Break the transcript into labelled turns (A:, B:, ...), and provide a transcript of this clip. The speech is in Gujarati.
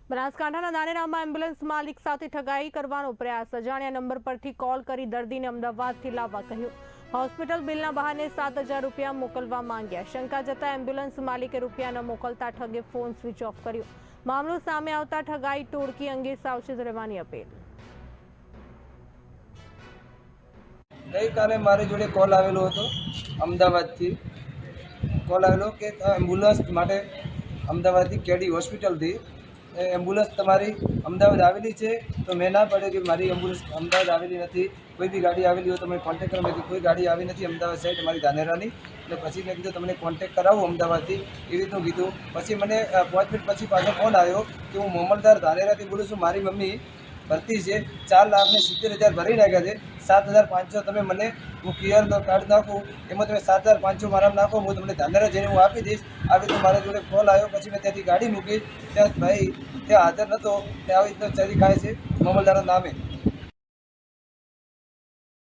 A: બનાસકાંઠાના ધાનેરામાં એમ્બ્યુલન્સ માલિક સાથે ઠગાઈ કરવાનો પ્રયાસ। અજાણ્યા નંબર પરથી કોલ કરી દર્દીને અમદાવાદથી લાવવા કહ્યું। હોસ્પિટલ બિલના બહાને 7,000 રૂપિયા મોકલવા માંગ્યા। શંકા જતા એમ્બ્યુલન્સ માલિકે રૂપિયા ન મોકલતા ઠગે ફોન સ્વિચ ઓફ કર્યો। મામલો સામે આવતા ઠગાઈ ટોળકી અંગે સાવચેત રહેવાની અપીલ।
B: ગઈકાલે મારી જોડે કોલ આવેલો હતો અમદાવાદથી। કોલ આવેલો કે એમ્બ્યુલન્સ માટે અમદાવાદથી કેડી હોસ્પિટલથી એમ્બ્યુલન્સ તમારી અમદાવાદ આવેલી છે। તો મેં ના પાડ્યો કે મારી એમ્બ્યુલન્સ અમદાવાદ આવેલી નથી। કોઈ બી ગાડી આવેલી હોય તો મને કોન્ટેક્ટ કરો। મેં કોઈ ગાડી આવી નથી અમદાવાદ સાઈડ મારી ધાનેરાની। એટલે પછી મેં કીધું તમને કોન્ટેક્ટ કરાવું અમદાવાદથી, એવી રીતનું કીધું। પછી મને 5 મિનિટ પછી પાછો ફોન આવ્યો કે હું મોમલદાર ધાનેરાથી બોલું છું। મારી મમ્મી ભરતી છે, 4,70,000 ભરી નાખ્યા છે। 7,500 તમે મને હું ક્લિયર કાર્ડ નાખું, એમાં તમે 7,500 મારા નાખો, હું તમને ધાનેરા જઈને હું આપી દઈશ। આવી રીતે મારા જોડે કોલ આવ્યો। પછી મેં ત્યાંથી ગાડી મૂકી, ત્યાં ભાઈ ત્યાં હાજર નહોતો। ત્યાં આવી રીતના ચરી ખાય છે મોમલદારના નામે।